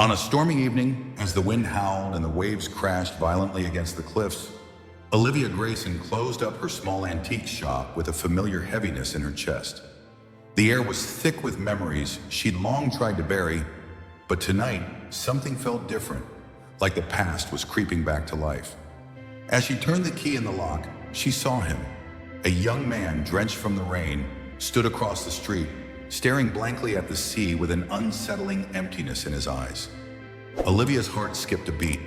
On a stormy evening, as the wind howled and the waves crashed violently against the cliffs, Olivia Grayson closed up her small antique shop with a familiar heaviness in her chest. The air was thick with memories she'd long tried to bury, but tonight, something felt different, like the past was creeping back to life. As she turned the key in the lock, she saw him. A young man drenched from the rain stood across the street, staring blankly at the sea with an unsettling emptiness in his eyes. Olivia's heart skipped a beat.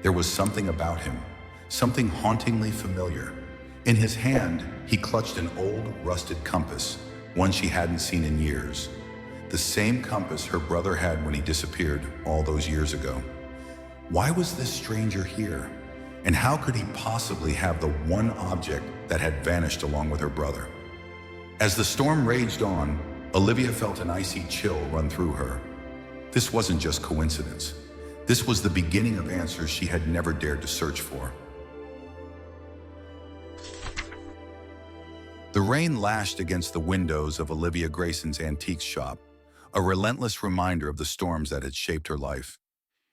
There was something about him, something hauntingly familiar. In his hand, he clutched an old, rusted compass, one she hadn't seen in years. The same compass her brother had when he disappeared all those years ago. Why was this stranger here? And how could he possibly have the one object that had vanished along with her brother? As the storm raged on, Olivia felt an icy chill run through her. This wasn't just coincidence. This was the beginning of answers she had never dared to search for. The rain lashed against the windows of Olivia Grayson's antique shop, a relentless reminder of the storms that had shaped her life.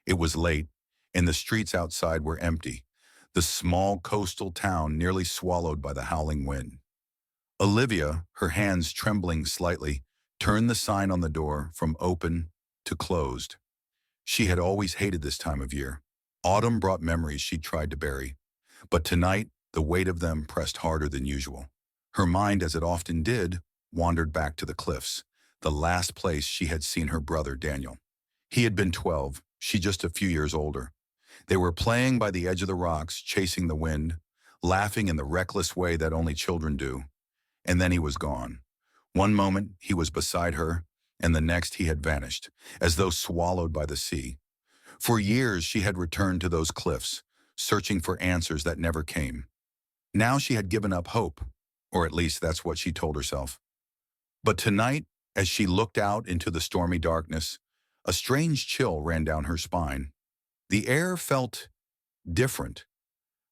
It was late, and the streets outside were empty, the small coastal town nearly swallowed by the howling wind. Olivia, her hands trembling slightly, turned the sign on the door from open to closed. She had always hated this time of year. Autumn brought memories she'd tried to bury, but tonight the weight of them pressed harder than usual. Her mind, as it often did, wandered back to the cliffs, the last place she had seen her brother Daniel. He had been 12, she just a few years older. They were playing by the edge of the rocks, chasing the wind, laughing in the reckless way that only children do. And then he was gone. One moment he was beside her, and the next he had vanished, as though swallowed by the sea. For years she had returned to those cliffs, searching for answers that never came. Now she had given up hope, or at least that's what she told herself. But tonight, as she looked out into the stormy darkness, a strange chill ran down her spine. The air felt different,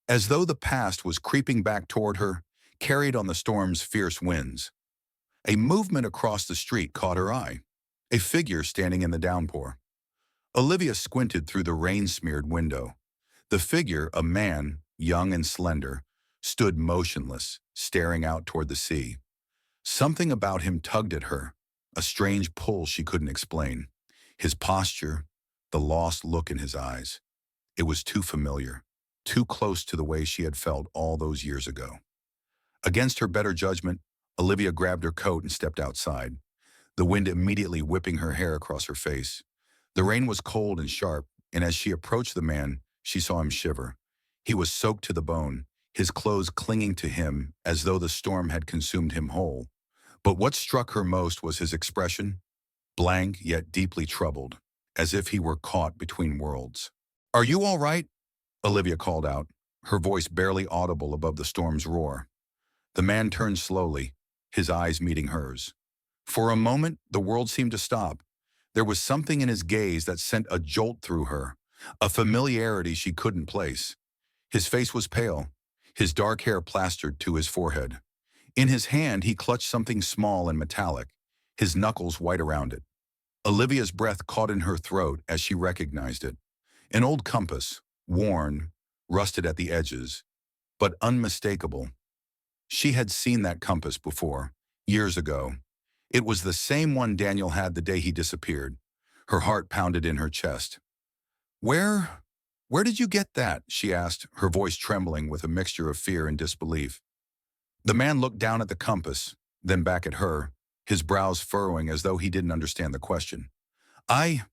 as though the past was creeping back toward her, carried on the storm's fierce winds. A movement across the street caught her eye, a figure standing in the downpour. Olivia squinted through the rain-smeared window. The figure, a man, young and slender, stood motionless, staring out toward the sea. Something about him tugged at her, a strange pull she couldn't explain. His posture, the lost look in his eyes. It was too familiar, too close to the way she had felt all those years ago. Against her better judgment, Olivia grabbed her coat and stepped outside, the wind immediately whipping her hair across her face. The rain was cold and sharp, and as she approached the man, she saw him shiver. He was soaked to the bone, his clothes clinging to him as though the storm had consumed him whole. But what struck her most was his expression, blank yet deeply troubled, as if he were caught between worlds. "Are you all right?" Olivia called out, her voice barely audible above the storm's roar. The man turned slowly, his eyes meeting hers. For a moment, the world seemed to stop. There was something in his gaze that sent a jolt through her, a familiarity she couldn't place. His face was pale, his dark hair plastered to his forehead. In his hand, he clutched something small and metallic, his knuckles white around it. Olivia's breath caught in her throat as she recognized it. An old compass, worn, rusted at the edges, but unmistakable. She had seen that compass before, years ago. It was the same one Daniel had the day he disappeared. Her heart pounded in her chest. Where did you get that?" she asked, her voice trembling with a mixture of fear and disbelief. The man looked down at the compass, then back at her, his brows furrowing as though he didn't understand the question. I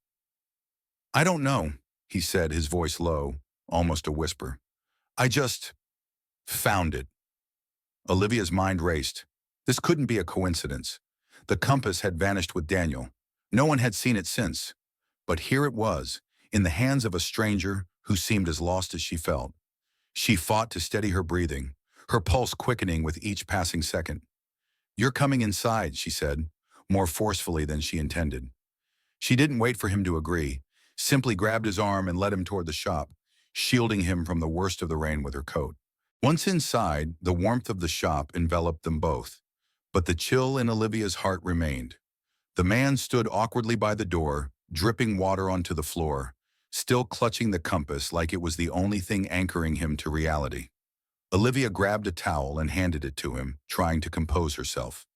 don't know," he said, his voice low, almost a whisper. "I just found it." Olivia's mind raced. This couldn't be a coincidence. The compass had vanished with Daniel. No one had seen it since. But here it was, in the hands of a stranger who seemed as lost as she felt. She fought to steady her breathing, her pulse quickening with each passing second. "You're coming inside," she said, more forcefully than she intended. She didn't wait for him to agree, simply grabbed his arm and led him toward the shop, shielding him from the worst of the rain with her coat. Once inside, the warmth of the shop enveloped them both, but the chill in Olivia's heart remained. The man stood awkwardly by the door, dripping water onto the floor, still clutching the compass like it was the only thing anchoring him to reality. Olivia grabbed a towel and handed it to him, trying to compose herself.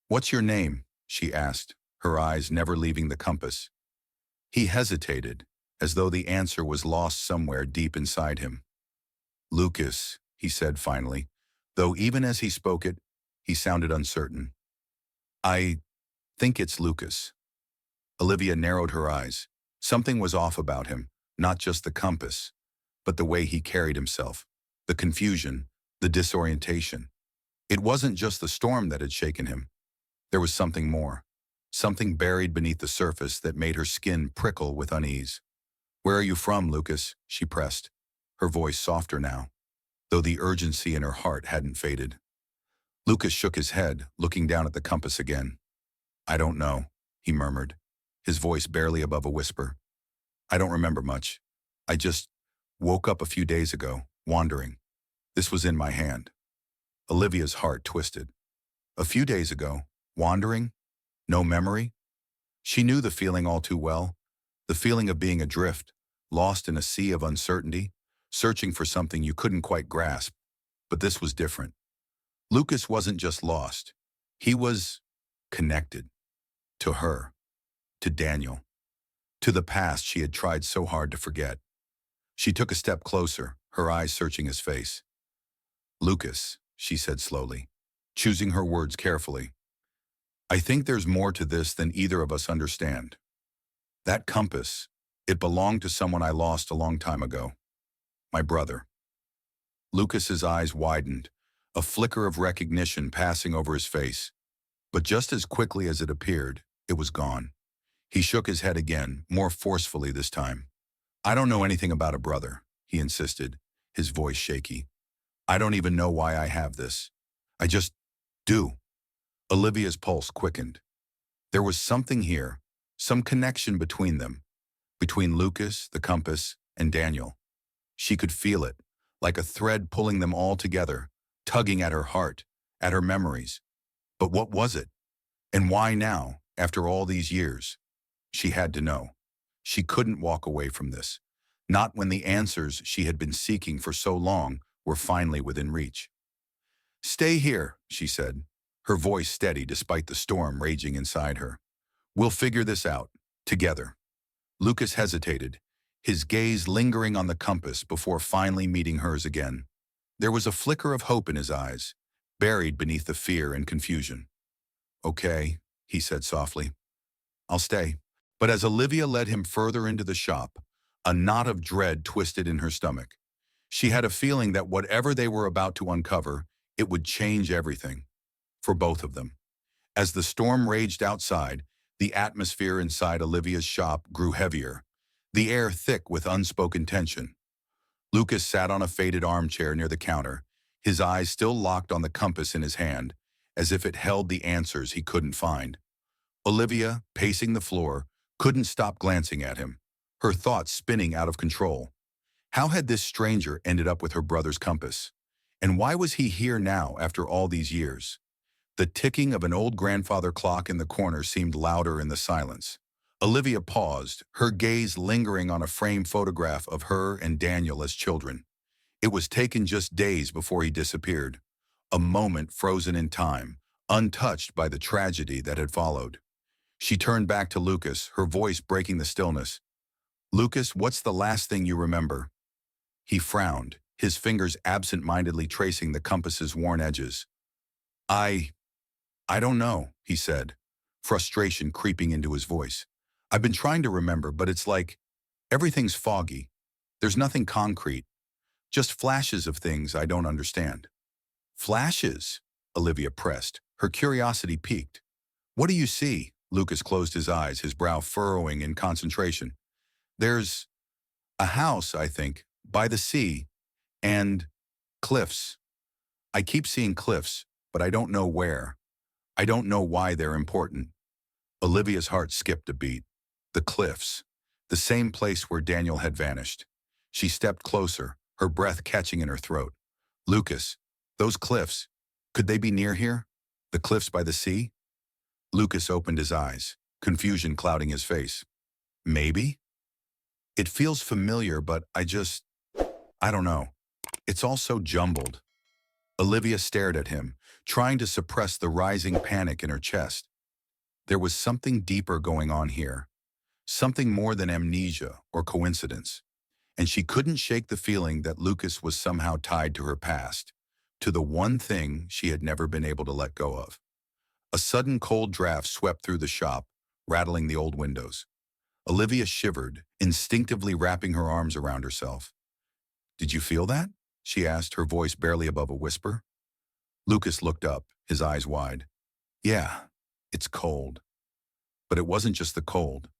"What's your name?" she asked, her eyes never leaving the compass. He hesitated, as though the answer was lost somewhere deep inside him. "Lucas," he said finally, though even as he spoke it, he sounded uncertain. "I think it's Lucas." Olivia narrowed her eyes. Something was off about him, not just the compass, but the way he carried himself, the confusion, the disorientation. It wasn't just the storm that had shaken him. There was something more, something buried beneath the surface that made her skin prickle with unease. "Where are you from, Lucas?" she pressed, her voice softer now, though the urgency in her heart hadn't faded. Lucas shook his head, looking down at the compass again. "I don't know," he murmured, his voice barely above a whisper. "I don't remember much. I just woke up a few days ago, wandering. This was in my hand." Olivia's heart twisted. A few days ago, wandering? No memory? She knew the feeling all too well, the feeling of being adrift, lost in a sea of uncertainty, searching for something you couldn't quite grasp. But this was different. Lucas wasn't just lost. He was connected. To her. To Daniel. To the past she had tried so hard to forget. She took a step closer, her eyes searching his face. "Lucas," she said slowly, choosing her words carefully. "I think there's more to this than either of us understand. That compass, it belonged to someone I lost a long time ago. My brother." Lucas's eyes widened, a flicker of recognition passing over his face. But just as quickly as it appeared, it was gone. He shook his head again, more forcefully this time. "I don't know anything about a brother," he insisted, his voice shaky. "I don't even know why I have this. I just do." Olivia's pulse quickened. There was something here, some connection between them, between Lucas, the compass, and Daniel. She could feel it, like a thread pulling them all together, tugging at her heart, at her memories. But what was it? And why now, after all these years? She had to know. She couldn't walk away from this, not when the answers she had been seeking for so long were finally within reach. "Stay here," she said, her voice steady despite the storm raging inside her. "We'll figure this out, together." Lucas hesitated, his gaze lingering on the compass before finally meeting hers again. There was a flicker of hope in his eyes, buried beneath the fear and confusion. "Okay," he said softly. "I'll stay." But as Olivia led him further into the shop, a knot of dread twisted in her stomach. She had a feeling that whatever they were about to uncover, it would change everything. For both of them. As the storm raged outside, the atmosphere inside Olivia's shop grew heavier, the air thick with unspoken tension. Lucas sat on a faded armchair near the counter, his eyes still locked on the compass in his hand, as if it held the answers he couldn't find. Olivia, pacing the floor, couldn't stop glancing at him, her thoughts spinning out of control. How had this stranger ended up with her brother's compass? And why was he here now after all these years? The ticking of an old grandfather clock in the corner seemed louder in the silence. Olivia paused, her gaze lingering on a framed photograph of her and Daniel as children. It was taken just days before he disappeared, a moment frozen in time, untouched by the tragedy that had followed. She turned back to Lucas, her voice breaking the stillness. "Lucas, what's the last thing you remember?" He frowned, his fingers absent-mindedly tracing the compass's worn edges. I don't know," he said, frustration creeping into his voice. "I've been trying to remember, but it's like everything's foggy. There's nothing concrete, just flashes of things I don't understand." "Flashes?" Olivia pressed, her curiosity piqued. "What do you see?" Lucas closed his eyes, his brow furrowing in concentration. "There's a house, I think, by the sea, and cliffs. I keep seeing cliffs, but I don't know where. I don't know why they're important." Olivia's heart skipped a beat. The cliffs, the same place where Daniel had vanished. She stepped closer, her breath catching in her throat. "Lucas, those cliffs, could they be near here? The cliffs by the sea?" Lucas opened his eyes, confusion clouding his face. Maybe? It feels familiar, but I don't know. It's all so jumbled. Olivia stared at him, trying to suppress the rising panic in her chest. There was something deeper going on here, something more than amnesia or coincidence, and she couldn't shake the feeling that Lucas was somehow tied to her past, to the one thing she had never been able to let go of. A sudden cold draft swept through the shop, rattling the old windows. Olivia shivered, instinctively wrapping her arms around herself. "Did you feel that?" she asked, her voice barely above a whisper. Lucas looked up, his eyes wide. "Yeah, it's cold." But it wasn't just the cold.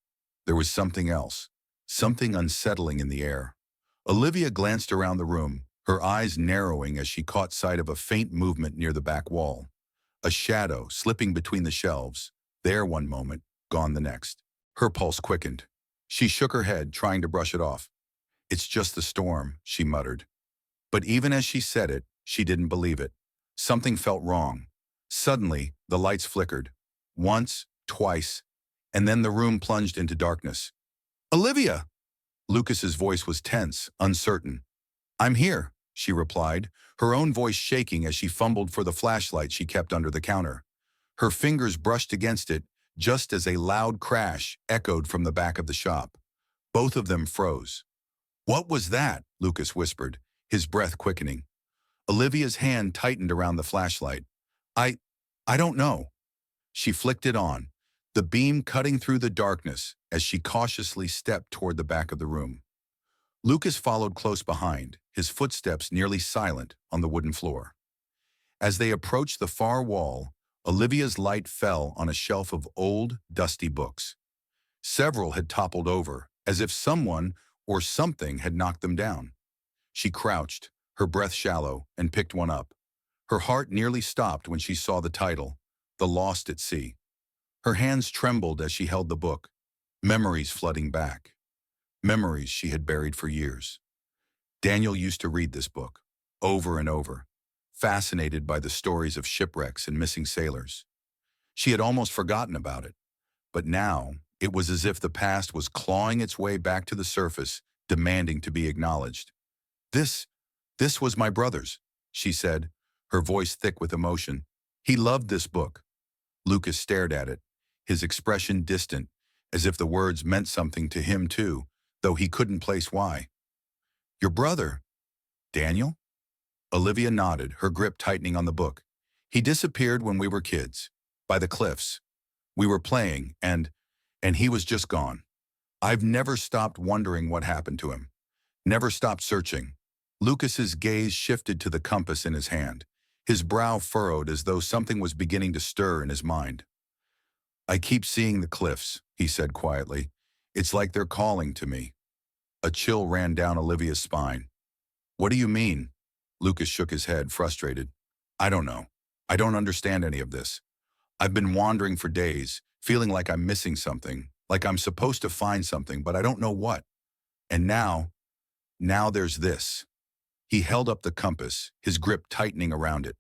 There was something else, something unsettling in the air. Olivia glanced around the room, her eyes narrowing as she caught sight of a faint movement near the back wall. A shadow slipping between the shelves, there one moment, gone the next. Her pulse quickened. She shook her head, trying to brush it off. "It's just the storm," she muttered. But even as she said it, she didn't believe it. Something felt wrong. Suddenly, the lights flickered. Once, twice, and then the room plunged into darkness. "Olivia!" Lucas's voice was tense, uncertain. "I'm here," she replied, her own voice shaking as she fumbled for the flashlight she kept under the counter. Her fingers brushed against it just as a loud crash echoed from the back of the shop. Both of them froze. "What was that?" Lucas whispered, his breath quickening. Olivia's hand tightened around the flashlight. I I don't know." She flicked it on, the beam cutting through the darkness as she cautiously stepped toward the back of the room. Lucas followed close behind, his footsteps nearly silent on the wooden floor. As they approached the far wall, Olivia's light fell on a shelf of old, dusty books. Several had toppled over, as if someone or something had knocked them down. She crouched, her breath shallow, and picked one up. Her heart nearly stopped when she saw the title, The Lost at Sea. Her hands trembled as she held the book, memories flooding back. Memories she had buried for years. Daniel used to read this book, over and over, fascinated by the stories of shipwrecks and missing sailors. She had almost forgotten about it, but now it was as if the past was clawing its way back to the surface, demanding to be acknowledged. This was my brother's," she said, her voice thick with emotion. "He loved this book." Lucas stared at it, his expression distant, as if the words meant something to him too, though he couldn't place why. "Your brother? Daniel?" Olivia nodded, her grip tightening on the book. "He disappeared when we were kids, by the cliffs. We were playing, and he was just gone. I've never stopped wondering what happened to him. Never stopped searching." Lucas's gaze shifted to the compass in his hand, his brow furrowed as though something was beginning to stir in his mind. "I keep seeing the cliffs," he said quietly. "It's like they're calling to me." A chill ran down Olivia's spine. "What do you mean?" Lucas shook his head, frustrated. "I don't know. I don't understand any of this. I've been wandering for days, feeling like I'm missing something, like I'm supposed to find something, but I don't know what. And now there's this." He held up the compass, his grip tightening around it.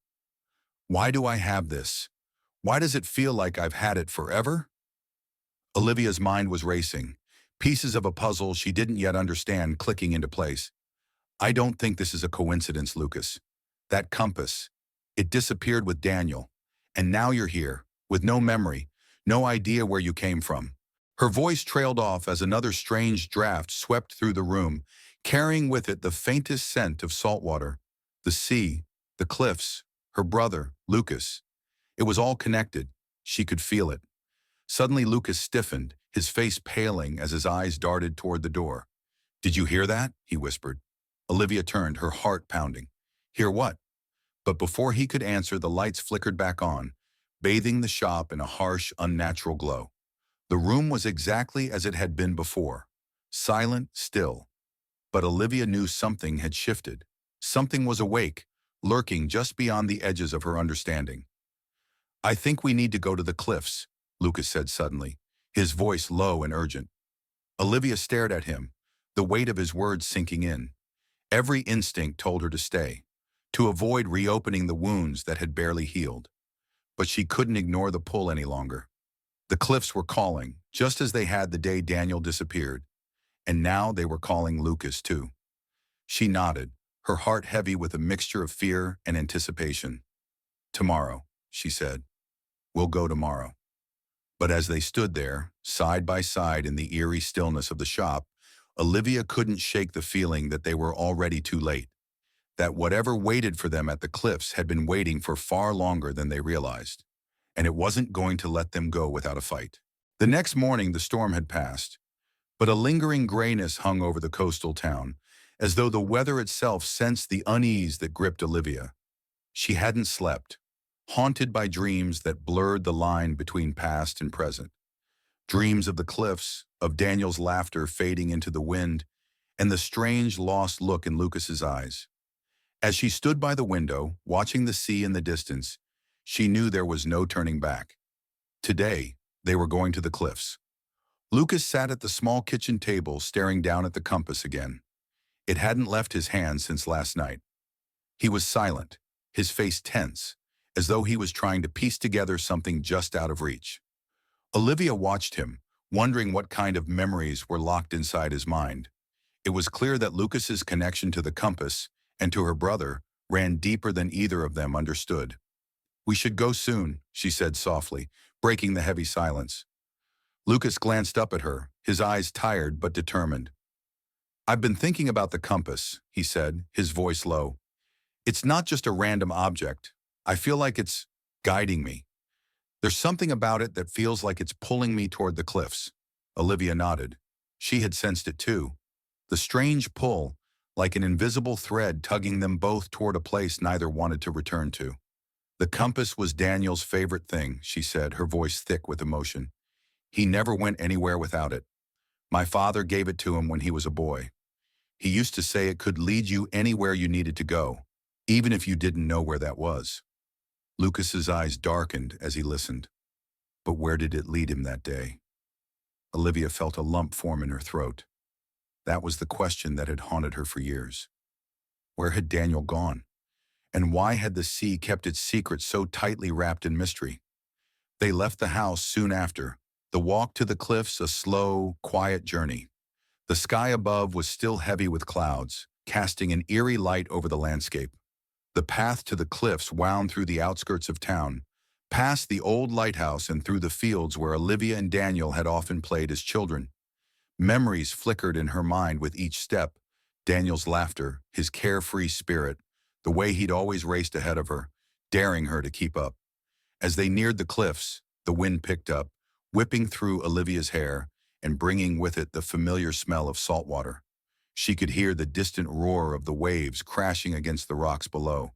"Why do I have this? Why does it feel like I've had it forever?" Olivia's mind was racing, pieces of a puzzle she didn't yet understand clicking into place. "I don't think this is a coincidence, Lucas. That compass, it disappeared with Daniel. And now you're here, with no memory, no idea where you came from." Her voice trailed off as another strange draft swept through the room, carrying with it the faintest scent of salt water. The sea, the cliffs, her brother, Lucas. It was all connected. She could feel it. Suddenly Lucas stiffened, his face paling as his eyes darted toward the door. "Did you hear that?" he whispered. Olivia turned, her heart pounding. "Hear what?" But before he could answer, the lights flickered back on, bathing the shop in a harsh, unnatural glow. The room was exactly as it had been before, silent, still. But Olivia knew something had shifted. Something was awake, lurking just beyond the edges of her understanding. "I think we need to go to the cliffs," Lucas said suddenly, his voice low and urgent. Olivia stared at him, the weight of his words sinking in. Every instinct told her to stay, to avoid reopening the wounds that had barely healed. But she couldn't ignore the pull any longer. The cliffs were calling, just as they had the day Daniel disappeared, and now they were calling Lucas too. She nodded, her heart heavy with a mixture of fear and anticipation. "Tomorrow," she said. "We'll go tomorrow." But as they stood there, side by side in the eerie stillness of the shop, Olivia couldn't shake the feeling that they were already too late, that whatever waited for them at the cliffs had been waiting for far longer than they realized, and it wasn't going to let them go without a fight. The next morning the storm had passed, but a lingering grayness hung over the coastal town, as though the weather itself sensed the unease that gripped Olivia. She hadn't slept, haunted by dreams that blurred the line between past and present. Dreams of the cliffs, of Daniel's laughter fading into the wind, and the strange lost look in Lucas's eyes. As she stood by the window, watching the sea in the distance, she knew there was no turning back. Today, they were going to the cliffs. Lucas sat at the small kitchen table staring down at the compass again. It hadn't left his hand since last night. He was silent, his face tense, as though he was trying to piece together something just out of reach. Olivia watched him, wondering what kind of memories were locked inside his mind. It was clear that Lucas's connection to the compass and to her brother ran deeper than either of them understood. "We should go soon," she said softly, breaking the heavy silence. Lucas glanced up at her, his eyes tired but determined. "I've been thinking about the compass," he said, his voice low. "It's not just a random object. I feel like it's guiding me. There's something about it that feels like it's pulling me toward the cliffs." Olivia nodded. She had sensed it too. The strange pull, like an invisible thread tugging them both toward a place neither wanted to return to. "The compass was Daniel's favorite thing," she said, her voice thick with emotion. "He never went anywhere without it. My father gave it to him when he was a boy. He used to say it could lead you anywhere you needed to go, even if you didn't know where that was." Lucas's eyes darkened as he listened. But where did it lead him that day? Olivia felt a lump form in her throat. That was the question that had haunted her for years. Where had Daniel gone? And why had the sea kept its secret so tightly wrapped in mystery? They left the house soon after, the walk to the cliffs a slow, quiet journey. The sky above was still heavy with clouds, casting an eerie light over the landscape. The path to the cliffs wound through the outskirts of town, past the old lighthouse and through the fields where Olivia and Daniel had often played as children. Memories flickered in her mind with each step: Daniel's laughter, his carefree spirit, the way he'd always raced ahead of her, daring her to keep up. As they neared the cliffs, the wind picked up, whipping through Olivia's hair and bringing with it the familiar smell of salt water. She could hear the distant roar of the waves crashing against the rocks below.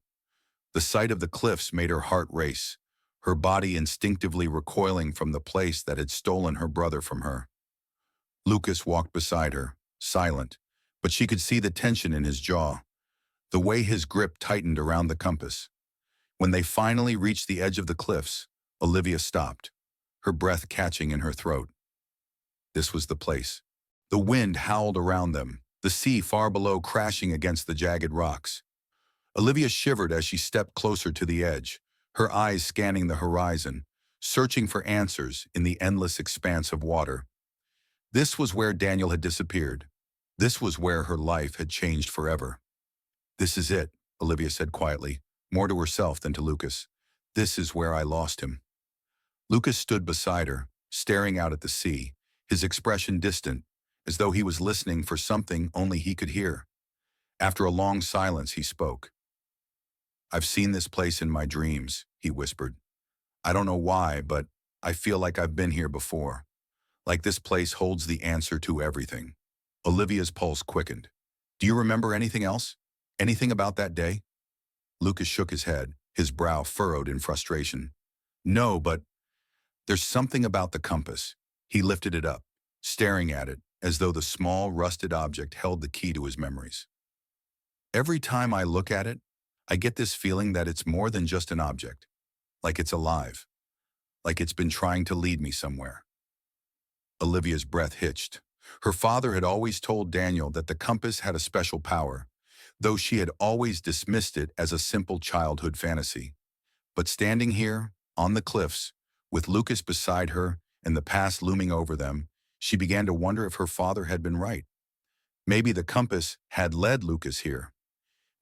The sight of the cliffs made her heart race, her body instinctively recoiling from the place that had stolen her brother from her. Lucas walked beside her, silent, but she could see the tension in his jaw, the way his grip tightened around the compass. When they finally reached the edge of the cliffs, Olivia stopped, her breath catching in her throat. This was the place. The wind howled around them, the sea far below crashing against the jagged rocks. Olivia shivered as she stepped closer to the edge, her eyes scanning the horizon, searching for answers in the endless expanse of water. This was where Daniel had disappeared. This was where her life had changed forever. "This is it," Olivia said quietly, more to herself than to Lucas. "This is where I lost him." Lucas stood beside her, staring out at the sea, his expression distant, as though he was listening for something only he could hear. After a long silence, he spoke. "I've seen this place in my dreams," he whispered. "I don't know why, but I feel like I've been here before. Like this place holds the answer to everything." Olivia's pulse quickened. "Do you remember anything else? Anything about that day?" Lucas shook his head, his brow furrowed in frustration. "No, but there's something about the compass." He lifted it up, staring at it, as though the small, rusted object held the key to his memories. "Every time I look at it, I get this feeling that it's more than just an object, like it's alive, like it's been trying to lead me somewhere." Olivia's breath hitched. Her father had always told Daniel that the compass had a special power, though she had always dismissed it as a simple childhood fantasy. But standing here, on the cliffs, with Lucas beside her and the past looming over them, she began to wonder if her father had been right. Maybe the compass had led Lucas here.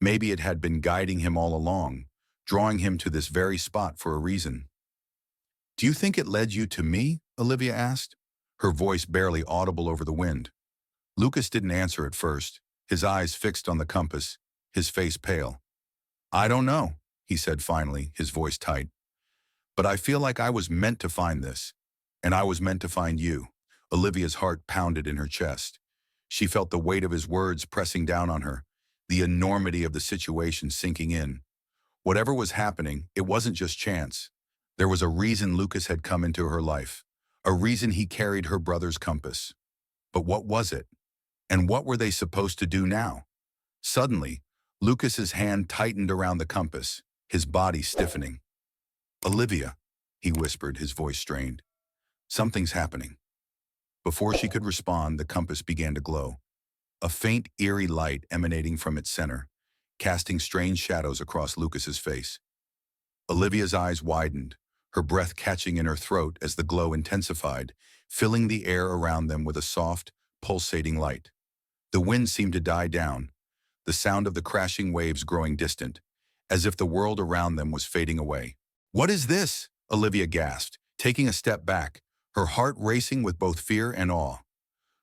Maybe it had been guiding him all along, drawing him to this very spot for a reason. "Do you think it led you to me?" Olivia asked, her voice barely audible over the wind. Lucas didn't answer at first, his eyes fixed on the compass, his face pale. "I don't know," he said finally, his voice tight. "But I feel like I was meant to find this, and I was meant to find you." Olivia's heart pounded in her chest. She felt the weight of his words pressing down on her, the enormity of the situation sinking in. Whatever was happening, it wasn't just chance. There was a reason Lucas had come into her life, a reason he carried her brother's compass. But what was it? And what were they supposed to do now? Suddenly, Lucas's hand tightened around the compass, his body stiffening. "Olivia," he whispered, his voice strained. "Something's happening." Before she could respond, the compass began to glow, a faint, eerie light emanating from its center, casting strange shadows across Lucas's face. Olivia's eyes widened, her breath catching in her throat as the glow intensified, filling the air around them with a soft, pulsating light. The wind seemed to die down, the sound of the crashing waves growing distant, as if the world around them was fading away. "What is this?" Olivia gasped, taking a step back, her heart racing with both fear and awe.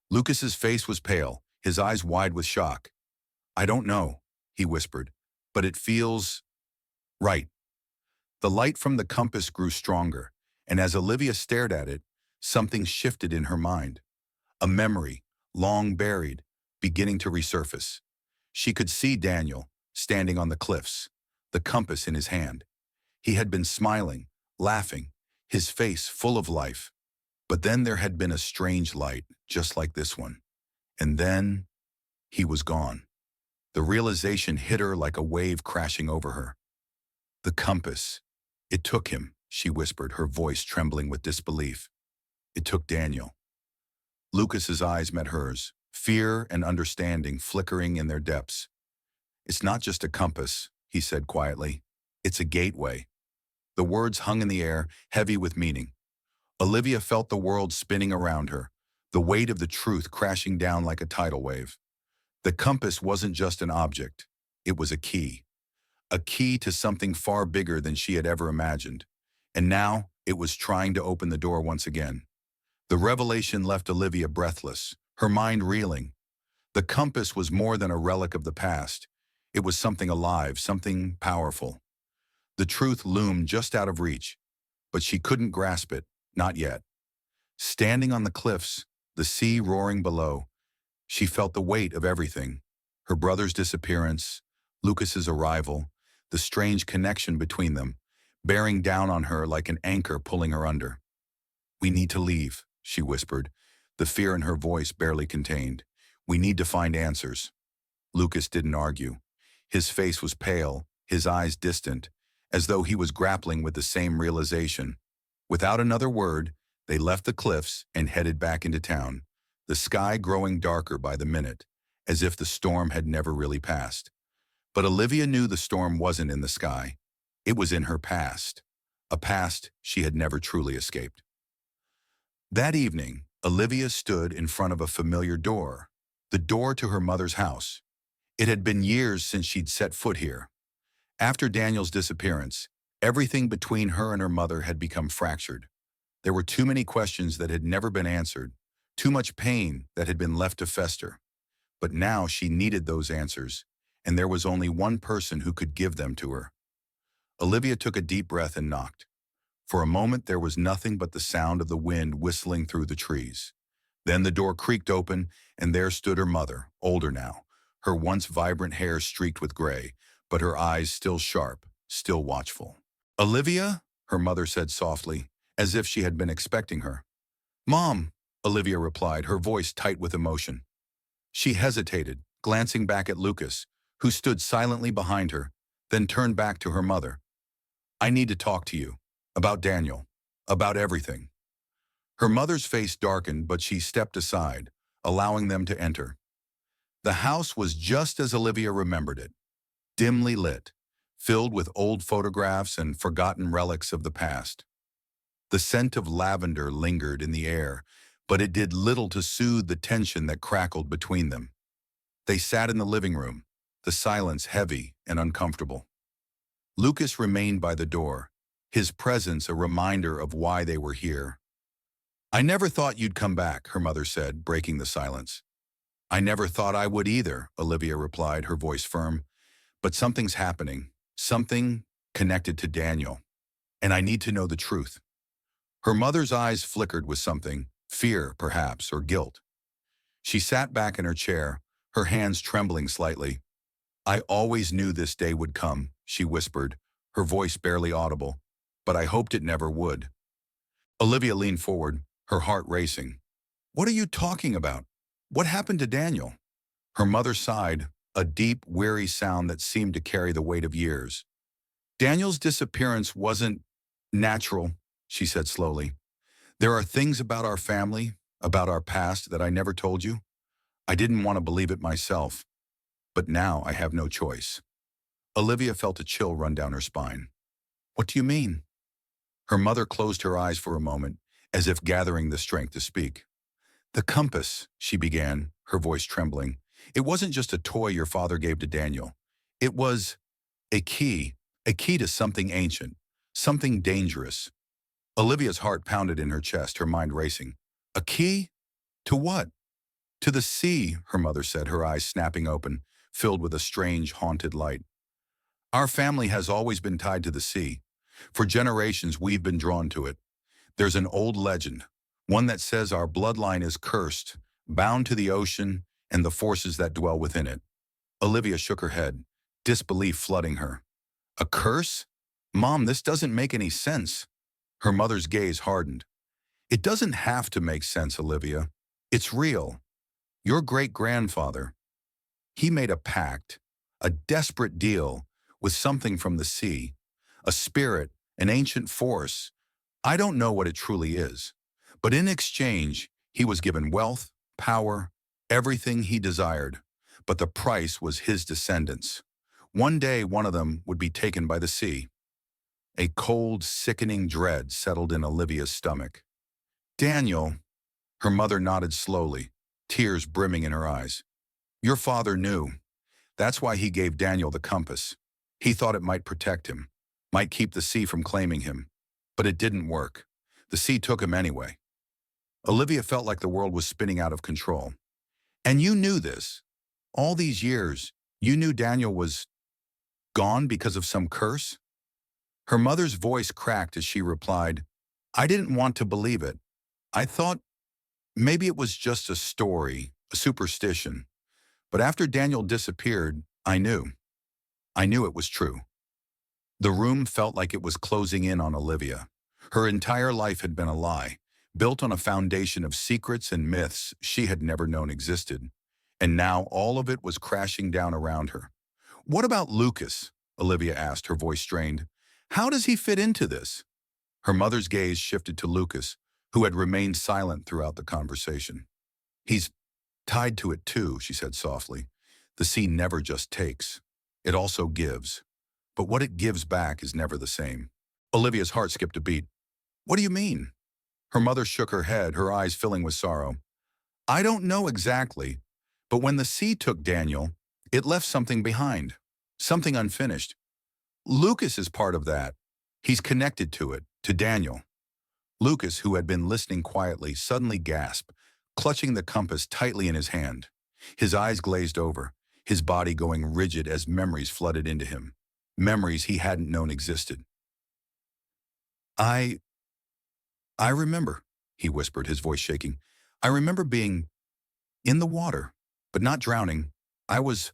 Lucas's face was pale, his eyes wide with shock. "I don't know," he whispered, "but it feels right." The light from the compass grew stronger, and as Olivia stared at it, something shifted in her mind. A memory, long buried, beginning to resurface. She could see Daniel, standing on the cliffs, the compass in his hand. He had been smiling, laughing, his face full of life. But then there had been a strange light, just like this one. And then he was gone. The realization hit her like a wave crashing over her. The compass. "It took him," she whispered, her voice trembling with disbelief. "It took Daniel." Lucas's eyes met hers, fear and understanding flickering in their depths. "It's not just a compass," he said quietly. "It's a gateway." The words hung in the air, heavy with meaning. Olivia felt the world spinning around her, the weight of the truth crashing down like a tidal wave. The compass wasn't just an object. It was a key to something far bigger than she had ever imagined. And now, it was trying to open the door once again. The revelation left Olivia breathless, her mind reeling. The compass was more than a relic of the past. It was something alive, something powerful. The truth loomed just out of reach, but she couldn't grasp it, not yet. Standing on the cliffs, the sea roaring below, she felt the weight of everything. Her brother's disappearance, Lucas's arrival, the strange connection between them, bearing down on her like an anchor pulling her under. "We need to leave," she whispered, the fear in her voice barely contained. "We need to find answers." Lucas didn't argue. His face was pale, his eyes distant, as though he was grappling with the same realization. Without another word, they left the cliffs and headed back into town, the sky growing darker by the minute, as if the storm had never really passed. But Olivia knew the storm wasn't in the sky. It was in her past, a past she had never truly escaped. That evening, Olivia stood in front of a familiar door, the door to her mother's house. It had been years since she'd set foot here. After Daniel's disappearance, everything between her and her mother had become fractured. There were too many questions that had never been answered, too much pain that had been left to fester. But now she needed those answers, and there was only one person who could give them to her. Olivia took a deep breath and knocked. For a moment there was nothing but the sound of the wind whistling through the trees. Then the door creaked open, and there stood her mother, older now, her once vibrant hair streaked with gray, but her eyes still sharp, still watchful. "Olivia?" her mother said softly, as if she had been expecting her. "Mom," Olivia replied, her voice tight with emotion. She hesitated, glancing back at Lucas, who stood silently behind her, then turned back to her mother. "I need to talk to you. About Daniel. About everything." Her mother's face darkened, but she stepped aside, allowing them to enter. The house was just as Olivia remembered it, dimly lit, filled with old photographs and forgotten relics of the past. The scent of lavender lingered in the air, but it did little to soothe the tension that crackled between them. They sat in the living room, the silence heavy and uncomfortable. Lucas remained by the door, his presence a reminder of why they were here. "I never thought you'd come back," her mother said, breaking the silence. "I never thought I would either," Olivia replied, her voice firm. "But something's happening, something connected to Daniel, and I need to know the truth." Her mother's eyes flickered with something, fear, perhaps, or guilt. She sat back in her chair, her hands trembling slightly. "I always knew this day would come," she whispered, her voice barely audible, "but I hoped it never would." Olivia leaned forward, her heart racing. "What are you talking about? What happened to Daniel?" Her mother sighed, a deep, weary sound that seemed to carry the weight of years. "Daniel's disappearance wasn't natural," she said slowly. "There are things about our family, about our past that I never told you. I didn't want to believe it myself, but now I have no choice." Olivia felt a chill run down her spine. "What do you mean?" Her mother closed her eyes for a moment, as if gathering the strength to speak. "The compass," she began, her voice trembling. "It wasn't just a toy your father gave to Daniel. It was a key to something ancient, something dangerous." Olivia's heart pounded in her chest, her mind racing. "A key? To what?" "To the sea," her mother said, her eyes snapping open, filled with a strange, haunted light. "Our family has always been tied to the sea. For generations, we've been drawn to it. There's an old legend, one that says our bloodline is cursed, bound to the ocean and the forces that dwell within it." Olivia shook her head, disbelief flooding her. "A curse? Mom, this doesn't make any sense." Her mother's gaze hardened. "It doesn't have to make sense, Olivia. It's real. Your great-grandfather, he made a pact, a desperate deal with something from the sea, a spirit, an ancient force. I don't know what it truly is, but in exchange, he was given wealth, power, everything he desired. But the price was his descendants. One day, one of them would be taken by the sea." A cold, sickening dread settled in Olivia's stomach. "Daniel," her mother nodded slowly, tears brimming in her eyes. "Your father knew. That's why he gave Daniel the compass. He thought it might protect him, might keep the sea from claiming him. But it didn't work. The sea took him anyway." Olivia felt like the world was spinning out of control. "And you knew this? All these years, you knew Daniel was gone because of some curse?" Her mother's voice cracked as she replied, "I didn't want to believe it. I thought maybe it was just a story, a superstition. But after Daniel disappeared, I knew. I knew it was true." The room felt like it was closing in on Olivia. Her entire life had been a lie, built on a foundation of secrets and myths she had never known existed. And now all of it was crashing down around her. "What about Lucas?" Olivia asked, her voice strained. "How does he fit into this?" Her mother's gaze shifted to Lucas, who had remained silent throughout the conversation. "He's tied to it too," she said softly. "The sea never just takes. It also gives. But what it gives back is never the same." Olivia's heart skipped a beat. "What do you mean?" Her mother shook her head, her eyes filling with sorrow. "I don't know exactly, but when the sea took Daniel, it left something behind, something unfinished. Lucas is part of that. He's connected to it, to Daniel." Lucas, who had been listening quietly, suddenly gasped, clutching the compass tightly in his hand. His eyes glazed over, his body going rigid as memories flooded into him. Memories he hadn't known existed. I I remember," he whispered, his voice shaking. "I remember being in the water, but not drowning. I was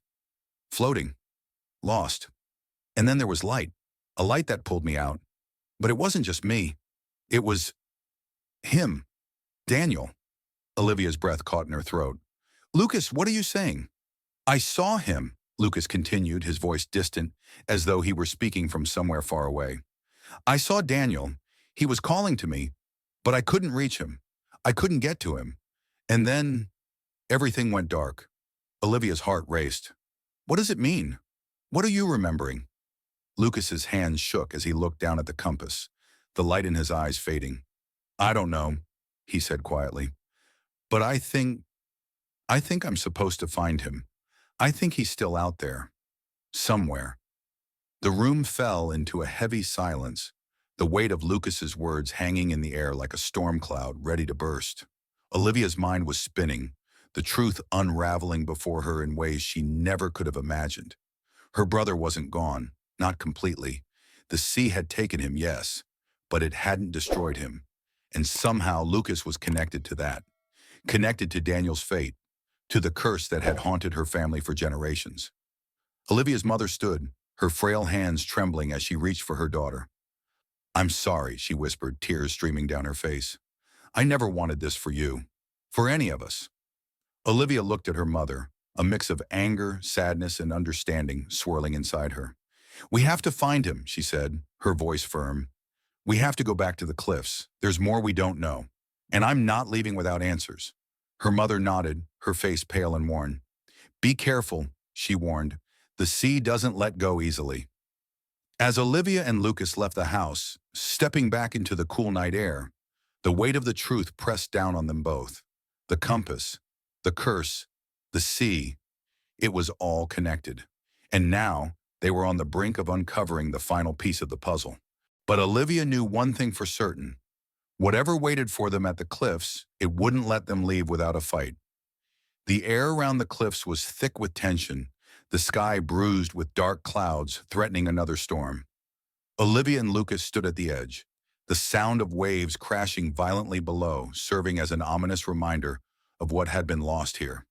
floating, lost. And then there was light, a light that pulled me out. But it wasn't just me. It was him, Daniel." Olivia's breath caught in her throat. "Lucas, what are you saying?" "I saw him," Lucas continued, his voice distant, as though he were speaking from somewhere far away. "I saw Daniel. He was calling to me, but I couldn't reach him. I couldn't get to him. And then everything went dark." Olivia's heart raced. "What does it mean? What are you remembering?" Lucas's hands shook as he looked down at the compass. the light in his eyes fading. "I don't know," he said quietly. "But I think I'm supposed to find him. I think he's still out there. Somewhere." The room fell into a heavy silence, the weight of Lucas's words hanging in the air like a storm cloud ready to burst. Olivia's mind was spinning, the truth unraveling before her in ways she never could have imagined. Her brother wasn't gone, not completely. The sea had taken him, yes, but it hadn't destroyed him. And somehow Lucas was connected to that, connected to Daniel's fate, to the curse that had haunted her family for generations. Olivia's mother stood, her frail hands trembling as she reached for her daughter. "I'm sorry," she whispered, tears streaming down her face. "I never wanted this for you, for any of us." Olivia looked at her mother, a mix of anger, sadness, and understanding swirling inside her. "We have to find him," she said, her voice firm. "We have to go back to the cliffs. There's more we don't know. And I'm not leaving without answers." Her mother nodded, her face pale and worn. "Be careful," she warned. "The sea doesn't let go easily." As Olivia and Lucas left the house, stepping back into the cool night air, the weight of the truth pressed down on them both. The compass, the curse, the sea, it was all connected. And now they were on the brink of uncovering the final piece of the puzzle. But Olivia knew one thing for certain. Whatever waited for them at the cliffs, it wouldn't let them leave without a fight. The air around the cliffs was thick with tension, the sky bruised with dark clouds threatening another storm. Olivia and Lucas stood at the edge, the sound of waves crashing violently below serving as an ominous reminder of what had been lost here.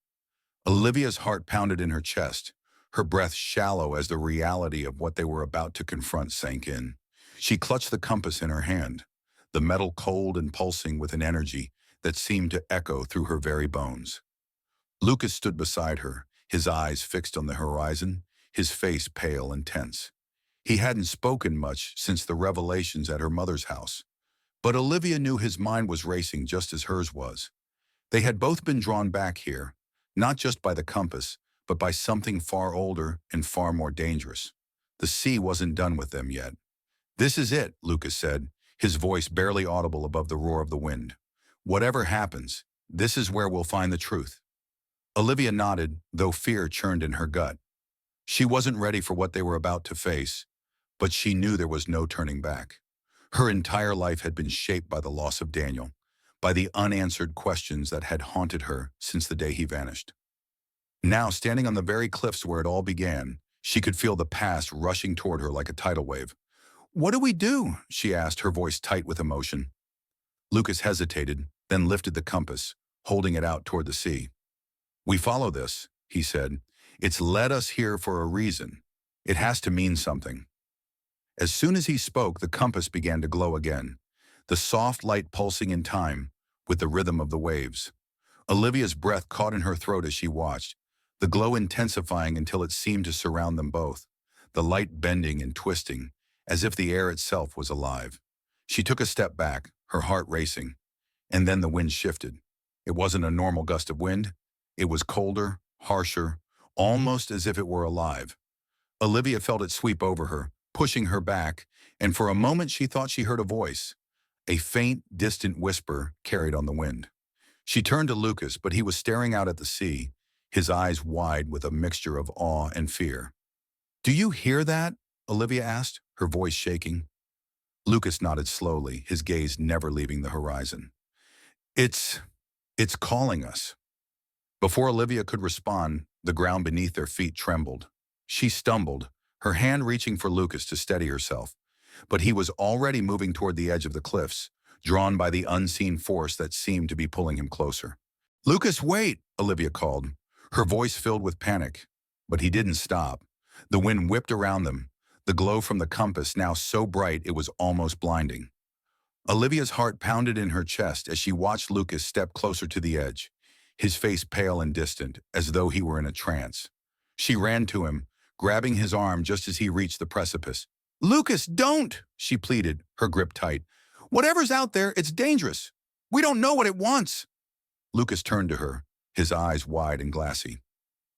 Olivia's heart pounded in her chest, her breath shallow as the reality of what they were about to confront sank in. She clutched the compass in her hand, the metal cold and pulsing with an energy that seemed to echo through her very bones. Lucas stood beside her, his eyes fixed on the horizon, his face pale and tense. He hadn't spoken much since the revelations at her mother's house, but Olivia knew his mind was racing just as hers was. They had both been drawn back here, not just by the compass, but by something far older and far more dangerous. The sea wasn't done with them yet. "This is it," Lucas said, his voice barely audible above the roar of the wind. "Whatever happens, this is where we'll find the truth." Olivia nodded, though fear churned in her gut. She wasn't ready for what they were about to face, but she knew there was no turning back. Her entire life had been shaped by the loss of Daniel, by the unanswered questions that had haunted her since the day he vanished. Now, standing on the very cliffs where it all began, she could feel the past rushing toward her like a tidal wave. "What do we do?" she asked, her voice tight with emotion. Lucas hesitated, then lifted the compass, holding it out toward the sea. "We follow this," he said. "It's led us here for a reason. It has to mean something." As soon as he spoke, the compass began to glow again, the soft light pulsing in time with the rhythm of the waves. Olivia's breath caught in her throat as she watched, the glow intensifying until it seemed to surround them both, the light bending and twisting, as if the air itself was alive. She took a step back, her heart racing, and then the wind shifted. It wasn't a normal gust of wind. It was colder, harsher, almost as if it were alive. Olivia felt it sweep over her, pushing her back, and for a moment she thought she heard a voice, a faint, distant whisper carried on the wind. She turned to Lucas, but he was staring out at the sea, his eyes wide with a mixture of awe and fear. "Do you hear that?" Olivia asked, her voice shaking. Lucas nodded slowly, his gaze never leaving the horizon. It's calling us." Before Olivia could respond, the ground beneath their feet trembled. She stumbled, her hand reaching for Lucas to steady herself, but he was already moving toward the edge of the cliffs, drawn by the unseen force that seemed to be pulling him closer. "Lucas, wait!" Olivia called, her voice filled with panic. But he didn't stop. The wind whipped around them, the glow from the compass now so bright it was almost blinding. Olivia's heart pounded in her chest as she watched Lucas step closer to the edge, his face pale and distant, as though he were in a trance. She ran to him, grabbing his arm just as he reached the precipice. "Lucas, don't!" she pleaded, her grip tight. "Whatever's out there, it's dangerous. We don't know what it wants." Lucas turned to her, his eyes wide and glassy.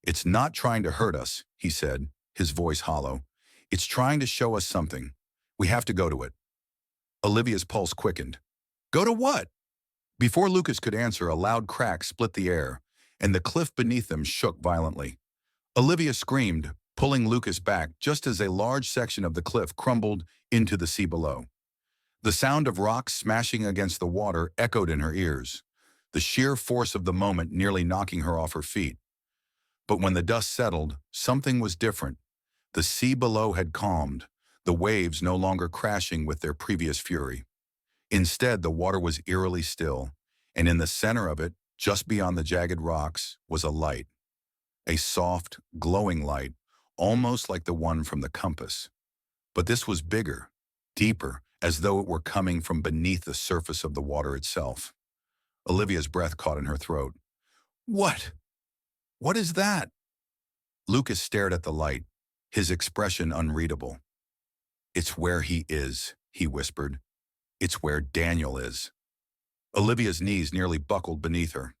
"It's not trying to hurt us," he said, his voice hollow. "It's trying to show us something. We have to go to it." Olivia's pulse quickened. Go to what? Before Lucas could answer, a loud crack split the air, and the cliff beneath them shook violently. Olivia screamed, pulling Lucas back just as a large section of the cliff crumbled into the sea below. The sound of rocks smashing against the water echoed in her ears, the sheer force of the moment nearly knocking her off her feet. But when the dust settled, something was different. The sea below had calmed, the waves no longer crashing with their previous fury. Instead, the water was eerily still, and in the center of it, just beyond the jagged rocks, was a light. A soft, glowing light, almost like the one from the compass. But this was bigger, deeper, as though it were coming from beneath the surface of the water itself. Olivia's breath caught in her throat. What? What is that? Lucas stared at the light, his expression unreadable. It's where he is, he whispered. It's where Daniel is. Olivia's knees nearly buckled beneath her.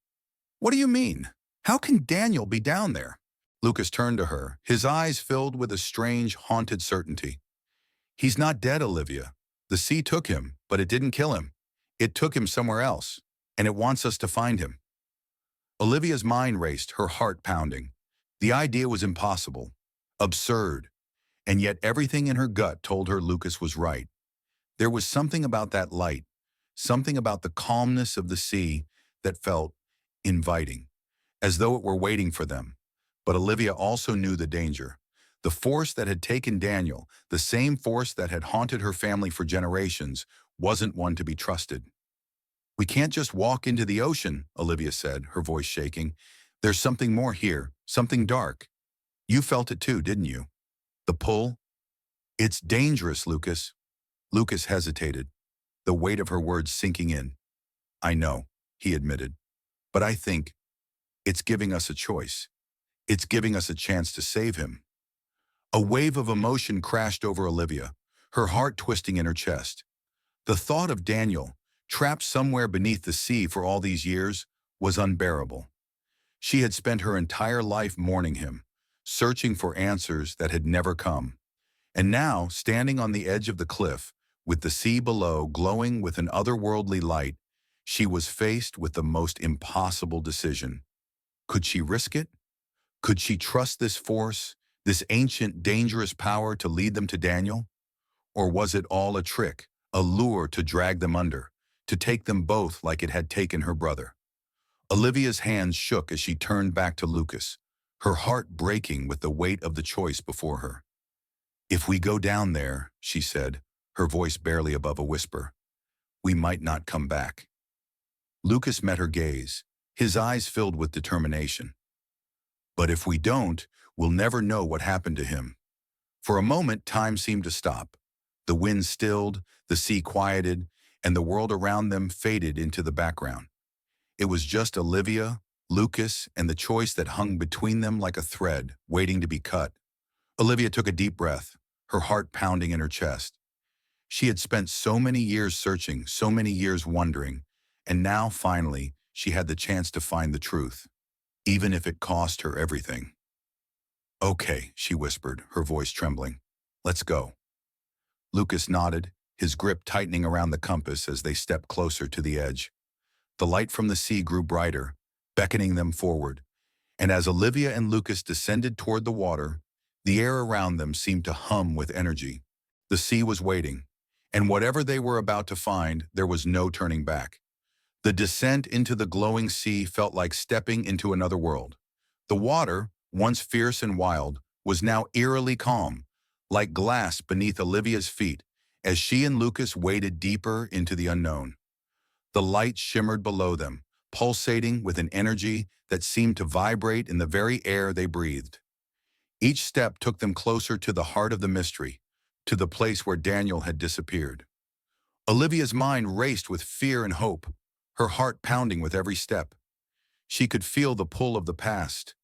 What do you mean? How can Daniel be down there? Lucas turned to her, his eyes filled with a strange, haunted certainty. He's not dead, Olivia. The sea took him, but it didn't kill him. It took him somewhere else, and it wants us to find him. Olivia's mind raced, her heart pounding. The idea was impossible, absurd, and yet everything in her gut told her Lucas was right. There was something about that light, something about the calmness of the sea that felt inviting, as though it were waiting for them. But Olivia also knew the danger. The force that had taken Daniel, the same force that had haunted her family for generations, wasn't one to be trusted. We can't just walk into the ocean, Olivia said, her voice shaking. There's something more here, something dark. You felt it too, didn't you? The pull? It's dangerous, Lucas. Lucas hesitated, the weight of her words sinking in. I know, he admitted, but I think it's giving us a choice. It's giving us a chance to save him. A wave of emotion crashed over Olivia, her heart twisting in her chest. The thought of Daniel, trapped somewhere beneath the sea for all these years, was unbearable. She had spent her entire life mourning him, searching for answers that had never come. And now, standing on the edge of the cliff, with the sea below glowing with an otherworldly light, she was faced with the most impossible decision. Could she risk it? Could she trust this force, this ancient, dangerous power to lead them to Daniel? Or was it all a trick, a lure to drag them under, to take them both like it had taken her brother? Olivia's hands shook as she turned back to Lucas, her heart breaking with the weight of the choice before her. If we go down there, she said, her voice barely above a whisper, we might not come back. Lucas met her gaze, his eyes filled with determination. But if we don't, we'll never know what happened to him. For a moment, time seemed to stop. The wind stilled, the sea quieted, and the world around them faded into the background. It was just Olivia, Lucas, and the choice that hung between them like a thread, waiting to be cut. Olivia took a deep breath, her heart pounding in her chest. She had spent so many years searching, so many years wondering, and now, finally, she had the chance to find the truth, even if it cost her everything. Okay, she whispered, her voice trembling. Let's go. Lucas nodded, his grip tightening around the compass as they stepped closer to the edge. The light from the sea grew brighter, beckoning them forward, and as Olivia and Lucas descended toward the water, the air around them seemed to hum with energy. The sea was waiting, and whatever they were about to find, there was no turning back. The descent into the glowing sea felt like stepping into another world. The water, once fierce and wild, was now eerily calm, like glass beneath Olivia's feet, as she and Lucas waded deeper into the unknown. The light shimmered below them, pulsating with an energy that seemed to vibrate in the very air they breathed. Each step took them closer to the heart of the mystery, to the place where Daniel had disappeared. Olivia's mind raced with fear and hope, her heart pounding with every step. She could feel the pull of the past,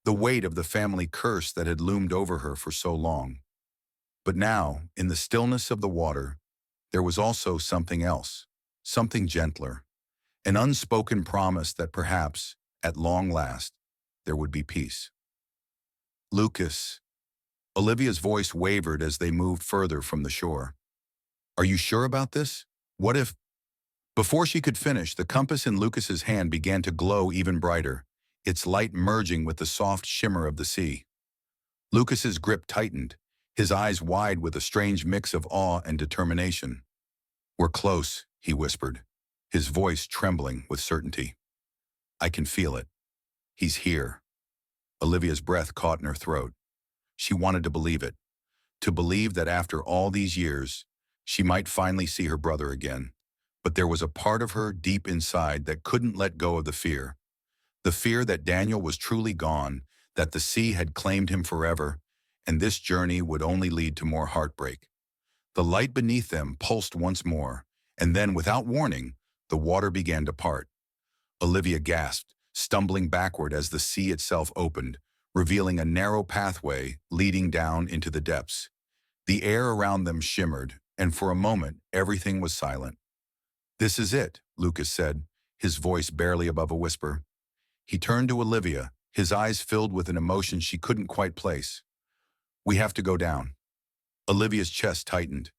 the weight of the family curse that had loomed over her for so long. But now, in the stillness of the water, there was also something else, something gentler, an unspoken promise that perhaps, at long last, there would be peace. Lucas. Olivia's voice wavered as they moved further from the shore. Are you sure about this? What if... Before she could finish, the compass in Lucas's hand began to glow even brighter, its light merging with the soft shimmer of the sea. Lucas's grip tightened, his eyes wide with a strange mix of awe and determination. "We're close," he whispered, his voice trembling with certainty. "I can feel it. He's here." Olivia's breath caught in her throat. She wanted to believe it, to believe that after all these years, she might finally see her brother again. But there was a part of her deep inside that couldn't let go of the fear that Daniel was truly gone, that the sea had claimed him forever, and this journey would only lead to more heartbreak. The light beneath them pulsed once more, and then, without warning, the water began to part. Olivia gasped, stumbling backward as the sea itself opened, revealing a narrow pathway leading down into the depths. The air around them shimmered, and for a moment, everything was silent. "This is it," Lucas said, his voice barely above a whisper. He turned to Olivia, his eyes filled with an emotion she couldn't quite place. "We have to go down." Olivia's chest tightened.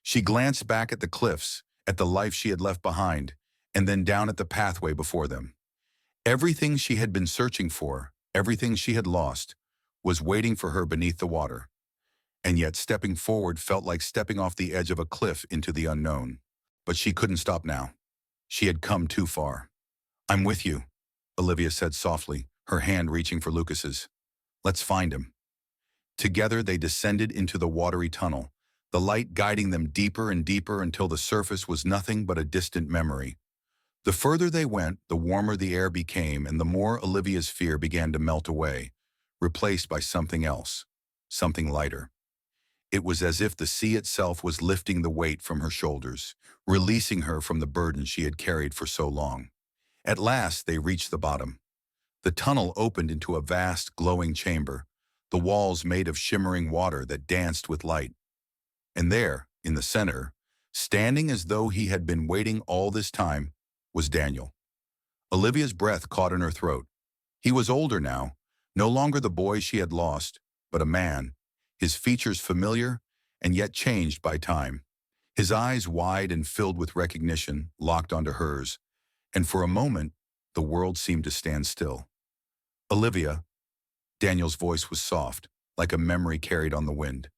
She glanced back at the cliffs, at the life she had left behind, and then down at the pathway before them. Everything she had been searching for, everything she had lost, was waiting for her beneath the water. And yet stepping forward felt like stepping off the edge of a cliff into the unknown. But she couldn't stop now. She had come too far. "I'm with you," Olivia said softly, her hand reaching for Lucas's. "Let's find him." Together they descended into the watery tunnel, the light guiding them deeper and deeper until the surface was nothing but a distant memory. The further they went, the warmer the air became, and the more Olivia's fear began to melt away, replaced by something else, something lighter. It was as if the sea itself was lifting the weight from her shoulders, releasing her from the burden she had carried for so long. At last they reached the bottom. The tunnel opened into a vast, glowing chamber, the walls made of shimmering water that danced with light. And there, in the center, standing as though he had been waiting all this time, was Daniel. Olivia's breath caught in her throat. He was older now, no longer the boy she had lost, but a man, his features familiar and yet changed by time. His eyes wide and filled with recognition, locked onto hers, and for a moment, the world seemed to stand still. "Olivia," Daniel's voice was soft, like a memory carried on the wind.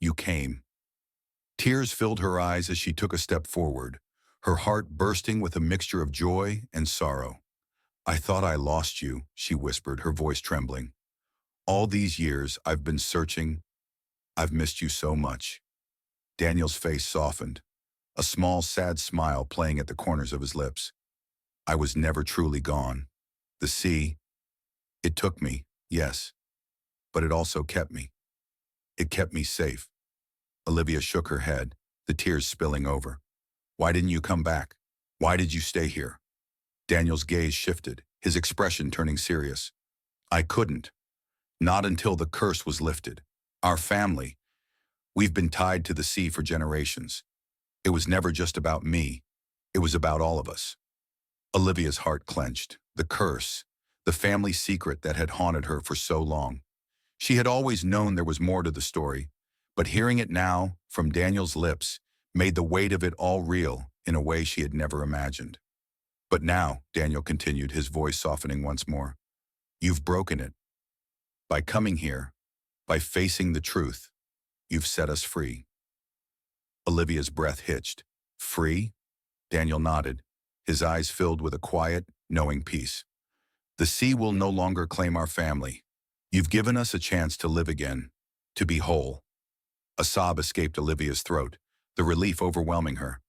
"You came." Tears filled her eyes as she took a step forward, her heart bursting with a mixture of joy and sorrow. "I thought I lost you," she whispered, her voice trembling. "All these years I've been searching. I've missed you so much." Daniel's face softened, a small, sad smile playing at the corners of his lips. "I was never truly gone. The sea, it took me, yes, but it also kept me. It kept me safe." Olivia shook her head, the tears spilling over. "Why didn't you come back? Why did you stay here?" Daniel's gaze shifted, his expression turning serious. "I couldn't. Not until the curse was lifted. Our family, we've been tied to the sea for generations. It was never just about me. It was about all of us." Olivia's heart clenched. The curse, the family secret that had haunted her for so long. She had always known there was more to the story, but hearing it now, from Daniel's lips, made the weight of it all real in a way she had never imagined. "But now," Daniel continued, his voice softening once more, "you've broken it. By coming here, by facing the truth, you've set us free." Olivia's breath hitched. "Free?" Daniel nodded, his eyes filled with a quiet, knowing peace. "The sea will no longer claim our family. You've given us a chance to live again, to be whole." A sob escaped Olivia's throat, the relief overwhelming her.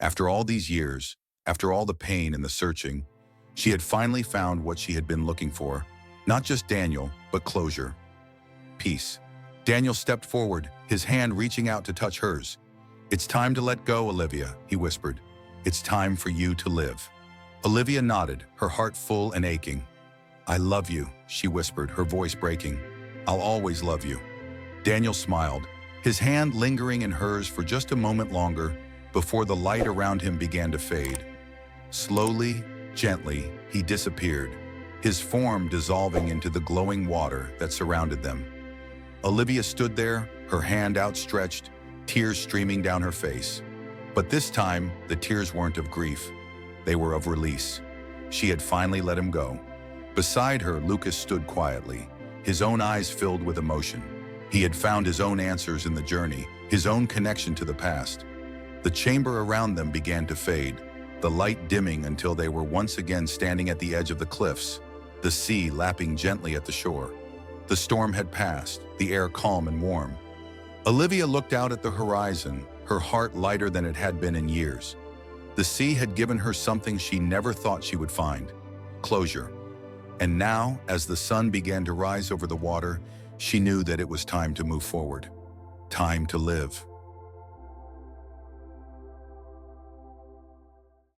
After all these years, after all the pain and the searching, she had finally found what she had been looking for. Not just Daniel, but closure. Peace. Daniel stepped forward, his hand reaching out to touch hers. "It's time to let go, Olivia," he whispered. "It's time for you to live." Olivia nodded, her heart full and aching. "I love you," she whispered, her voice breaking. "I'll always love you." Daniel smiled, his hand lingering in hers for just a moment longer before the light around him began to fade. Slowly, gently, he disappeared, his form dissolving into the glowing water that surrounded them. Olivia stood there, her hand outstretched, tears streaming down her face. But this time, the tears weren't of grief. They were of release. She had finally let him go. Beside her, Lucas stood quietly, his own eyes filled with emotion. He had found his own answers in the journey, his own connection to the past. The chamber around them began to fade, the light dimming until they were once again standing at the edge of the cliffs, the sea lapping gently at the shore. The storm had passed, the air calm and warm. Olivia looked out at the horizon, her heart lighter than it had been in years. The sea had given her something she never thought she would find: closure. And now, as the sun began to rise over the water, she knew that it was time to move forward. Time to live.